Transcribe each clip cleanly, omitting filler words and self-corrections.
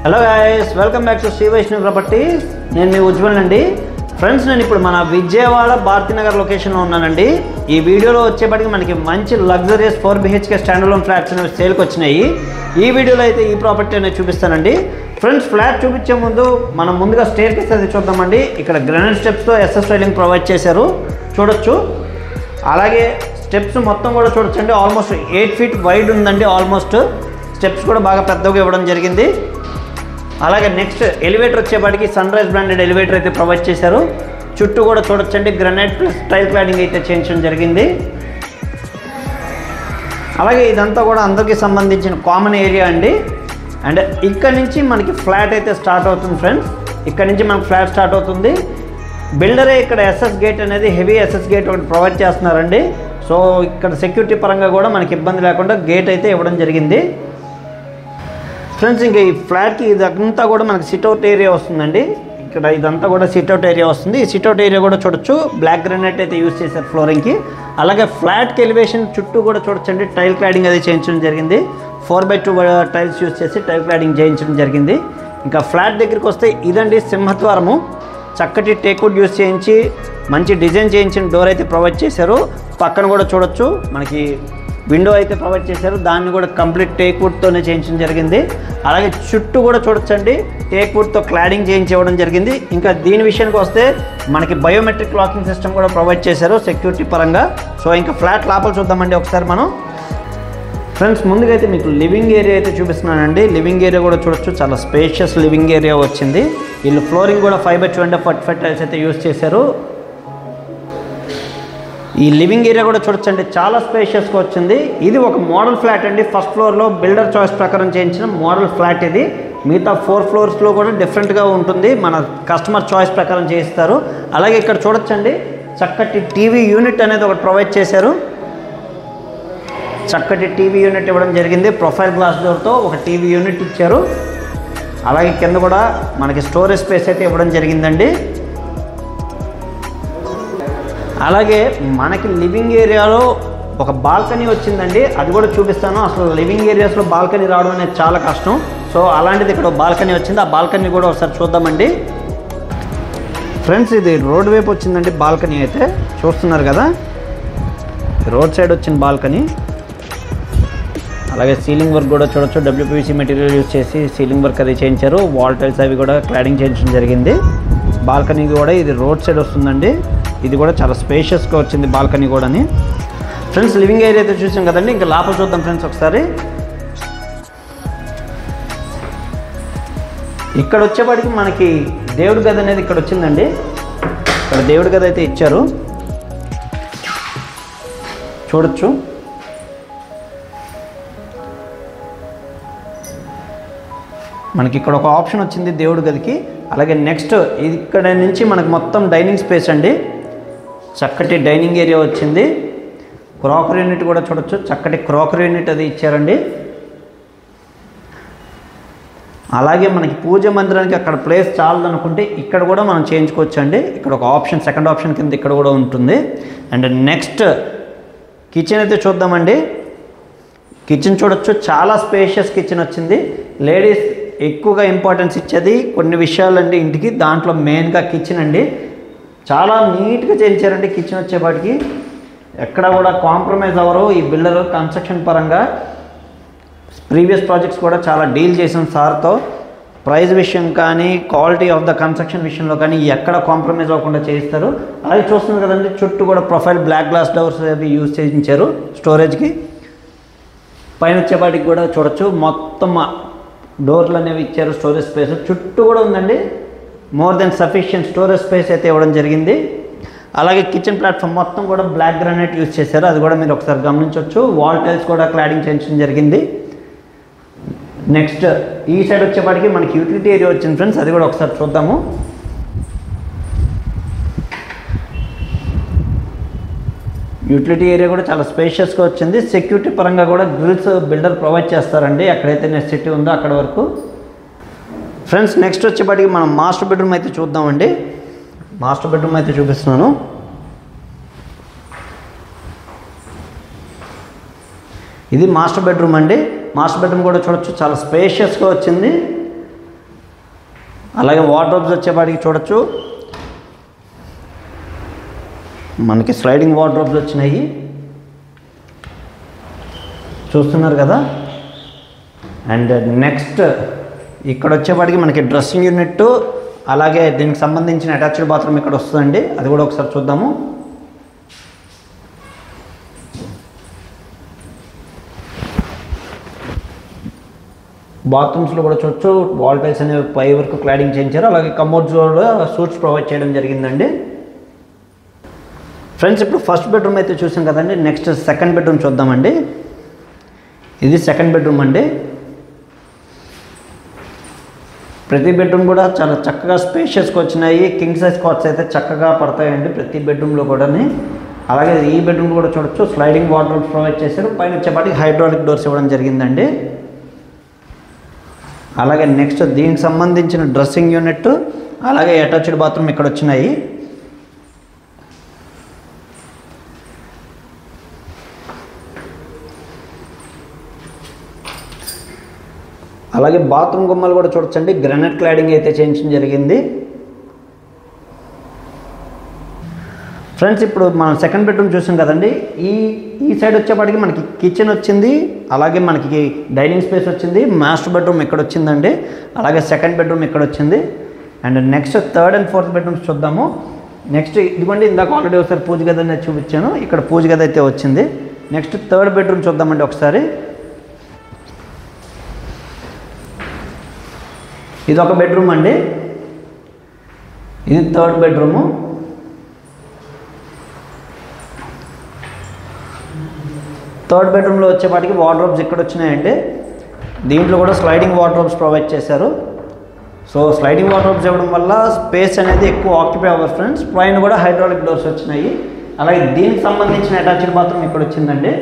Hello guys, welcome back to Sri Vaishnav properties. నేను మీ ఉజ్వల్ అండి. ఫ్రెండ్స్, నేను ఇప్పుడు మన విజయవాడ భారతీనగర్ లొకేషన్లో ఉన్నానండి. ఈ వీడియోలో వచ్చేప్పటికి మనకి మంచి లగ్జరియస్ 4 BHK స్టాండర్లోన్ ఫ్లాట్స్ అనేవి సేల్కి వచ్చినాయి. ఈ వీడియోలో అయితే ఈ ప్రాపర్టీ అనేది చూపిస్తానండి. ఫ్రెండ్స్, ఫ్లాట్ చూపించే ముందు మనం ముందుగా స్టేర్ కేస్ అది చూద్దామండి. ఇక్కడ గ్రానైట్ స్టెప్స్తో ఎస్ఎస్ రైలింగ్ ప్రొవైడ్ చేశారు, చూడొచ్చు. అలాగే స్టెప్స్ మొత్తం కూడా చూడొచ్చండి. ఆల్మోస్ట్ 8 feet వైడ్ ఉందండి. ఆల్మోస్ట్ స్టెప్స్ కూడా బాగా పెద్దగా ఇవ్వడం జరిగింది. అలాగే నెక్స్ట్ ఎలివేటర్ వచ్చేపాటికి సన్ రైజ్ బ్రాండెడ్ ఎలివేటర్ అయితే ప్రొవైడ్ చేశారు. చుట్టూ కూడా చూడొచ్చండి, గ్రానైట్ ప్లస్ టైల్ క్లాడింగ్ అయితే చేయించడం జరిగింది. అలాగే ఇదంతా కూడా అందరికీ సంబంధించిన కామన్ ఏరియా అండి. అండ్ ఇక్కడ నుంచి మనకి ఫ్లాట్ అయితే స్టార్ట్ అవుతుంది ఫ్రెండ్స్. ఇక్కడ నుంచి మనకి ఫ్లాట్ స్టార్ట్ అవుతుంది. బిల్డరే ఇక్కడ ఎస్ఎస్ గేట్ అనేది హెవీ ఎస్ఎస్ గేట్ ఒకటి ప్రొవైడ్ చేస్తున్నారండి. సో ఇక్కడ సెక్యూరిటీ పరంగా కూడా మనకి ఇబ్బంది లేకుండా గేట్ అయితే ఇవ్వడం జరిగింది. ఫ్రెండ్స్, ఇంకా ఈ ఫ్లాట్కి ఇదంతా కూడా మనకి సిట్అవుట్ ఏరియా వస్తుందండి. ఇక్కడ ఇదంతా కూడా సిట్అవుట్ ఏరియా వస్తుంది. ఈ సిట్అవుట్ ఏరియా కూడా చూడొచ్చు, బ్లాక్ గ్రానైట్ అయితే యూజ్ చేశారు ఫ్లోరింగ్కి. అలాగే ఫ్లాట్కి ఎలివేషన్ చుట్టూ కూడా చూడొచ్చండి, టైల్ క్లాడింగ్ అది చేయించడం జరిగింది. 4x2 టైల్స్ యూజ్ చేసి టైల్ క్లాడింగ్ చేయించడం జరిగింది. ఇంకా ఫ్లాట్ దగ్గరికి వస్తే ఇదండి సింహద్వారము. చక్కటి టేక్వుడ్ యూజ్ చేయించి మంచి డిజైన్ చేయించిన డోర్ అయితే ప్రొవైడ్ చేశారు. పక్కన కూడా చూడొచ్చు మనకి విండో అయితే ప్రొవైడ్ చేశారు. దాన్ని కూడా కంప్లీట్ టేక్వుడ్తోనే చేయించడం జరిగింది. అలాగే చుట్టూ కూడా చూడొచ్చండి, టేక్వుడ్తో క్లాడింగ్ చేయించి ఇవ్వడం జరిగింది. ఇంకా దీని విషయానికి వస్తే మనకి బయోమెట్రిక్ లాకింగ్ సిస్టమ్ కూడా ప్రొవైడ్ చేశారు సెక్యూరిటీ పరంగా. సో ఇంకా ఫ్లాట్ లోపల చూద్దామండి ఒకసారి మనం. ఫ్రెండ్స్, ముందుగా అయితే మీకు లివింగ్ ఏరియా అయితే చూపిస్తున్నానండి. లివింగ్ ఏరియా కూడా చూడొచ్చు, చాలా స్పేషియస్ లివింగ్ ఏరియా వచ్చింది. వీళ్ళు ఫ్లోరింగ్ కూడా 5x2 and 45 టైల్స్ అయితే యూజ్ చేశారు. ఈ లివింగ్ ఏరియా కూడా చూడొచ్చండి, చాలా స్పేషియస్గా వచ్చింది. ఇది ఒక మోడల్ ఫ్లాట్ అండి. ఫస్ట్ ఫ్లోర్లో బిల్డర్ చాయిస్ ప్రకారం చేయించిన మోడల్ ఫ్లాట్ ఇది. మిగతా 4 floors కూడా డిఫరెంట్గా ఉంటుంది, మన కస్టమర్ చాయిస్ ప్రకారం చేయిస్తారు. అలాగే ఇక్కడ చూడొచ్చండి, చక్కటి టీవీ యూనిట్ అనేది ఒకటి ప్రొవైడ్ చేశారు. చక్కటి టీవీ యూనిట్ ఇవ్వడం జరిగింది. ప్రొఫైల్ గ్లాస్ డోర్తో ఒక టీవీ యూనిట్ ఇచ్చారు. అలాగే కింద కూడా మనకి స్టోరేజ్ స్పేస్ అయితే ఇవ్వడం జరిగిందండి. అలాగే మనకి లివింగ్ ఏరియాలో ఒక బాల్కనీ వచ్చిందండి, అది కూడా చూపిస్తాను. అసలు లివింగ్ ఏరియాస్లో బాల్కనీ రావడం అనేది చాలా కష్టం. సో అలాంటిది ఇక్కడ బాల్కనీ వచ్చింది. ఆ బాల్కనీ కూడా ఒకసారి చూద్దామండి. ఫ్రెండ్స్, ఇది రోడ్ వైపు వచ్చిందండి బాల్కనీ అయితే, చూస్తున్నారు కదా, రోడ్ సైడ్ వచ్చిన బాల్కనీ. అలాగే సీలింగ్ వర్క్ కూడా చూడొచ్చు, WPVC మెటీరియల్ యూజ్ చేసి సీలింగ్ వర్క్ అది చేయించారు. వాల్ టైల్స్ అవి కూడా క్లాడింగ్ చేయించడం జరిగింది. బాల్కనీ కూడా ఇది రోడ్ సైడ్ వస్తుందండి. ఇది కూడా చాలా స్పేషియస్గా వచ్చింది బాల్కనీ కూడా. ఫ్రెండ్స్, లివింగ్ ఏరియా అయితే చూసాం కదండి. ఇంకా లోపల చూద్దాం ఫ్రెండ్స్ ఒకసారి. ఇక్కడ వచ్చేప్పటికి మనకి దేవుడి గది అనేది ఇక్కడ వచ్చిందండి. ఇక్కడ దేవుడి గది అయితే ఇచ్చారు, చూడొచ్చు. మనకి ఇక్కడ ఒక ఆప్షన్ వచ్చింది దేవుడి గదికి. అలాగే నెక్స్ట్ ఇక్కడ నుంచి మనకు మొత్తం డైనింగ్ స్పేస్ అండి. చక్కటి డైనింగ్ ఏరియా వచ్చింది. క్రాకరీ యూనిట్ కూడా చూడొచ్చు, చక్కటి క్రాకరీ యూనిట్ అది ఇచ్చారండి. అలాగే మనకి పూజ మందిరానికి అక్కడ ప్లేస్ చాలదనుకుంటే ఇక్కడ కూడా మనం చేయించుకోవచ్చు అండి. ఇక్కడ ఒక ఆప్షన్, సెకండ్ ఆప్షన్ కింద ఇక్కడ కూడా ఉంటుంది. అండ్ నెక్స్ట్ కిచెన్ అయితే చూద్దామండి. కిచెన్ చూడొచ్చు, చాలా స్పేషియస్ కిచెన్ వచ్చింది. లేడీస్ ఎక్కువగా ఇంపార్టెన్స్ ఇచ్చేది కొన్ని విషయాలండి ఇంటికి, దాంట్లో మెయిన్గా కిచెన్ అండి. చాలా నీట్గా చేయించారండి కిచెన్ వచ్చేపాటికి. ఎక్కడ కూడా కాంప్రమైజ్ అవ్వరు ఈ బిల్డర్ కన్స్ట్రక్షన్ పరంగా. ప్రీవియస్ ప్రాజెక్ట్స్ కూడా చాలా డీల్ చేసాం సార్తో. ప్రైస్ విషయం కానీ, క్వాలిటీ ఆఫ్ ద కన్స్ట్రక్షన్ విషయంలో కానీ ఎక్కడ కాంప్రమైజ్ అవ్వకుండా చేయిస్తారు. అలాగే చూస్తున్నారు కదండి, చుట్టూ కూడా ప్రొఫైల్ బ్లాక్ గ్లాస్ డోర్స్ అవి యూజ్ చేయించారు స్టోరేజ్కి. పైన వచ్చేపాటికి కూడా చూడొచ్చు, మొత్తం డోర్లు అనేవి ఇచ్చారు, స్టోరేజ్ స్పేస్ చుట్టూ కూడా ఉందండి. More than sufficient storage space అయితే ఇవ్వడం జరిగింది. అలాగే కిచెన్ ప్లాట్ఫామ్ మొత్తం కూడా బ్లాక్ గ్రానైట్ యూజ్ చేశారు, అది కూడా మీరు ఒకసారి గమనించవచ్చు. వాల్ టైల్స్ కూడా క్లాడింగ్ చేయించడం జరిగింది. నెక్స్ట్ ఈ సైడ్ వచ్చేపాటికి మనకి యూటిలిటీ ఏరియా వచ్చింది ఫ్రెండ్స్, అది కూడా ఒకసారి చూద్దాము. యూటిలిటీ ఏరియా కూడా చాలా స్పేషియస్గా వచ్చింది. సెక్యూరిటీ పరంగా కూడా గ్రిల్స్ బిల్డర్ ప్రొవైడ్ చేస్తారండి ఎక్కడైతే నెసెసిటీ ఉందో అక్కడ వరకు. ఫ్రెండ్స్, నెక్స్ట్ వచ్చేపాటికి మనం మాస్టర్ బెడ్రూమ్ అయితే చూద్దామండి. మాస్టర్ బెడ్రూమ్ అయితే చూపిస్తున్నాను. ఇది మాస్టర్ బెడ్రూమ్ అండి. మాస్టర్ బెడ్రూమ్ కూడా చూడొచ్చు, చాలా స్పేషియస్గా వచ్చింది. అలాగే వార్డ్రోబ్స్ వచ్చేపాటికి చూడొచ్చు, మనకి స్లైడింగ్ వార్డ్రోబ్స్ వచ్చినాయి, చూస్తున్నారు కదా. అండ్ నెక్స్ట్ ఇక్కడ వచ్చేపాటికి మనకి డ్రెస్సింగ్ యూనిట్, అలాగే దీనికి సంబంధించిన అటాచ్డ్ బాత్రూమ్ ఇక్కడ వస్తుందండి, అది కూడా ఒకసారి చూద్దాము. బాత్రూమ్స్లో కూడా చూడొచ్చు, వాల్ టైల్స్ అనేవి పై వరకు క్లాడింగ్ చేయించారు, అలాగే కమోడ్స్ కూడా సూట్స్ ప్రొవైడ్ చేయడం జరిగిందండి. ఫ్రెండ్స్ ఇప్పుడు ఫస్ట్ బెడ్రూమ్ అయితే చూసాం కదండి, నెక్స్ట్ సెకండ్ బెడ్రూమ్ చూద్దామండి. ఇది సెకండ్ బెడ్రూమ్ అండి. ప్రతి బెడ్రూమ్ కూడా చాలా చక్కగా స్పేషియస్గా వచ్చినాయి, కింగ్ సైజ్ కాట్స్ అయితే చక్కగా పడతాయండి ప్రతి బెడ్రూమ్లో కూడా. అలాగే ఈ బెడ్రూమ్ కూడా చూడొచ్చు, స్లైడింగ్ వార్డ్రోబ్స్ ప్రొవైడ్ చేశారు, పైన వచ్చేపాటికి హైడ్రాలిక్ డోర్స్ ఇవ్వడం జరిగిందండి. అలాగే నెక్స్ట్ దీనికి సంబంధించిన డ్రెస్సింగ్ యూనిట్, అలాగే అటాచ్డ్ బాత్రూమ్ ఇక్కడ వచ్చినాయి. అలాగే బాత్రూమ్ గుమ్మలు కూడా చూడొచ్చండి, గ్రానైట్ క్లాడింగ్ అయితే చేయించడం జరిగింది. ఫ్రెండ్స్ ఇప్పుడు మనం సెకండ్ బెడ్రూమ్ చూసాం కదండి, ఈ సైడ్ వచ్చేపాటికి మనకి కిచెన్ వచ్చింది, అలాగే మనకి డైనింగ్ స్పేస్ వచ్చింది, మాస్టర్ బెడ్రూమ్ ఇక్కడ వచ్చిందండి, అలాగే సెకండ్ బెడ్రూమ్ ఇక్కడ వచ్చింది. And next third and fourth bedrooms చూద్దాము. నెక్స్ట్ ఇదిగోండి, ఇందాక ఆల్రెడీ ఒకసారి పూజ గది అనేది చూపించాను, ఇక్కడ పూజ గది అయితే వచ్చింది. నెక్స్ట్ థర్డ్ బెడ్రూమ్ చూద్దామండి ఒకసారి. ఇది ఒక బెడ్రూమ్ అండి, ఇది థర్డ్ బెడ్రూము. థర్డ్ బెడ్రూమ్లో వచ్చేపాటికి వార్డ్రోబ్స్ ఇక్కడ వచ్చినాయండి, దీంట్లో కూడా స్లైడింగ్ వార్డ్రోబ్స్ ప్రొవైడ్ చేశారు. సో స్లైడింగ్ వార్డ్రోబ్స్ ఇవ్వడం వల్ల స్పేస్ అనేది ఎక్కువ ఆక్యుపై అవ్వదు ఫ్రెండ్స్. పైన కూడా హైడ్రాలిక్ డోర్స్ వచ్చినాయి, అలాగే దీనికి సంబంధించిన అటాచ్డ్ బాత్రూమ్ ఇక్కడ వచ్చిందండి.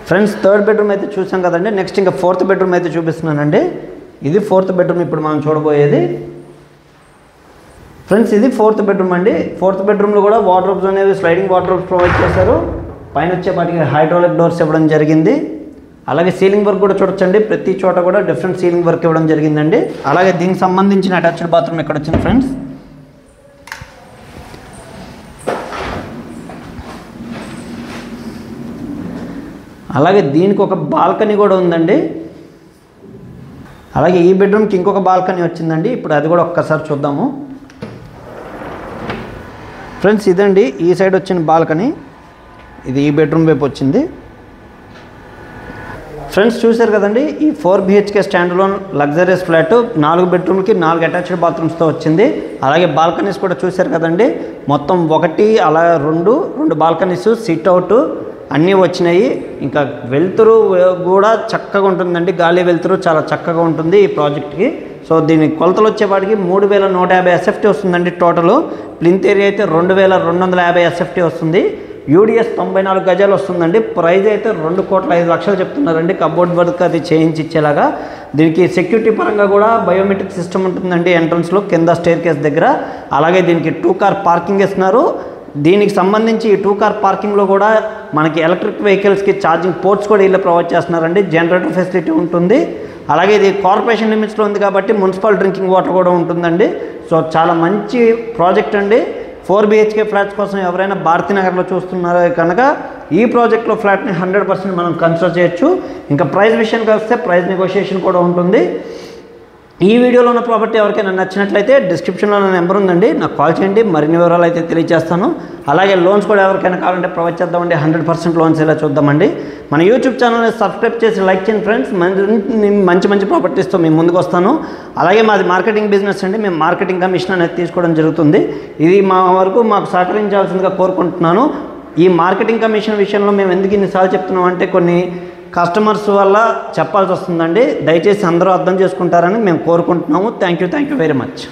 ఫ్రెండ్స్ థర్డ్ బెడ్రూమ్ అయితే చూసాం కదండి, నెక్స్ట్ ఇంకా ఫోర్త్ బెడ్రూమ్ అయితే చూపిస్తున్నానండి. ఇది ఫోర్త్ బెడ్రూమ్ ఇప్పుడు మనం చూడబోయేది. ఫ్రెండ్స్ ఇది ఫోర్త్ బెడ్రూమ్ అండి. ఫోర్త్ బెడ్రూమ్లో కూడా వార్డ్రోబ్స్ అనేవి స్లైడింగ్ వార్డ్రోబ్స్ ప్రొవైడ్ చేశారు, పైన వచ్చేపాటికి హైడ్రాలిక్ డోర్స్ ఇవ్వడం జరిగింది. అలాగే సీలింగ్ వర్క్ కూడా చూడొచ్చండి, ప్రతి చోట కూడా డిఫరెంట్ సీలింగ్ వర్క్ ఇవ్వడం జరిగిందండి. అలాగే దీనికి సంబంధించిన అటాచ్డ్ బాత్రూమ్ ఇక్కడ వచ్చింది ఫ్రెండ్స్. అలాగే దీనికి ఒక బాల్కనీ కూడా ఉందండి. అలాగే ఈ బెడ్రూమ్కి ఇంకొక బాల్కనీ వచ్చిందండి, ఇప్పుడు అది కూడా ఒక్కసారి చూద్దాము. ఫ్రెండ్స్ ఇదండి ఈ సైడ్ వచ్చిన బాల్కనీ, ఇది ఈ బెడ్రూమ్ వైపు వచ్చింది. ఫ్రెండ్స్ చూశారు కదండి, ఈ 4 BHK stand loan luxurious flat 4 బెడ్రూమ్కి 4 అటాచ్డ్ బాత్రూమ్స్తో వచ్చింది. అలాగే బాల్కనీస్ కూడా చూశారు కదండి, మొత్తం 1 అలా 2 బాల్కనీస్, సిట్ అవుట్ అన్నీ వచ్చినాయి. ఇంకా వెలుతురు కూడా చక్కగా ఉంటుందండి, గాలి వెలుతురు చాలా చక్కగా ఉంటుంది ఈ ప్రాజెక్ట్కి. సో దీని కొలతలు వచ్చేపాటికి 3150 SFT వస్తుందండి టోటల్. ప్లింత్ ఏరియా అయితే 2250 SFT వస్తుంది. యూడిఎస్ 94 గజాలు వస్తుందండి. ప్రైజ్ అయితే 2,05,00,000 చెప్తున్నారండి, కబోర్డ్ వర్క్ అది చేయించి ఇచ్చేలాగా. దీనికి సెక్యూరిటీ పరంగా కూడా బయోమెట్రిక్ సిస్టమ్ ఉంటుందండి ఎంట్రన్స్లో కింద స్టేర్ కేస్ దగ్గర. అలాగే దీనికి 2 కార్ పార్కింగ్ ఇస్తున్నారు. దీనికి సంబంధించి ఈ 2 కార్ పార్కింగ్లో కూడా మనకి ఎలక్ట్రిక్ వెహికల్స్కి ఛార్జింగ్ పోర్ట్స్ కూడా వీళ్ళు ప్రొవైడ్ చేస్తున్నారండి, జనరేటర్ ఫెసిలిటీ ఉంటుంది. అలాగే ఇది కార్పొరేషన్ లిమిట్స్లో ఉంది కాబట్టి మున్సిపల్ డ్రింకింగ్ వాటర్ కూడా ఉంటుందండి. సో చాలా మంచి ప్రాజెక్ట్ అండి. 4 BHK ఫ్లాట్స్ కోసం ఎవరైనా భారతీనగర్లో చూస్తున్నారో కనుక ఈ ప్రాజెక్ట్లో ఫ్లాట్ని 100% మనం కన్సిడర్ చేయొచ్చు. ఇంకా ప్రైస్ విషయానికి వస్తే ప్రైస్ నెగోషియేషన్ కూడా ఉంటుంది. ఈ వీడియోలో ఉన్న ప్రాపర్టీ ఎవరికైనా నచ్చినట్లయితే డిస్క్రిప్షన్లో నా నెంబర్ ఉందండి, నాకు కాల్ చేయండి, మరిన్ని వివరాలు అయితే తెలియజేస్తాను. అలాగే లోన్స్ కూడా ఎవరికైనా కావాలంటే ప్రొవైడ్ చేద్దామండి, 100% లోన్స్ ఇలా చూద్దామండి. మన యూట్యూబ్ ఛానల్ని సబ్స్క్రైబ్ చేసి లైక్ చేయండి ఫ్రెండ్స్. మంచి మంచి ప్రాపర్టీస్తో మేము ముందుకు వస్తాను. అలాగే మాది మార్కెటింగ్ బిజినెస్ అండి, మేము మార్కెటింగ్ కమిషన్ అనేది తీసుకోవడం జరుగుతుంది. ఇది మా వరకు మాకు సహకరించాల్సిందిగా కోరుకుంటున్నాను. ఈ మార్కెటింగ్ కమిషన్ విషయంలో మేము ఎందుకు ఇన్నిసార్లు చెప్తున్నాం అంటే కొన్ని కస్టమర్స్ వల్ల చెప్పాల్సి వస్తుందండి. దయచేసి అందరూ అర్థం చేసుకుంటారని మేము కోరుకుంటున్నాము. Thank you very much.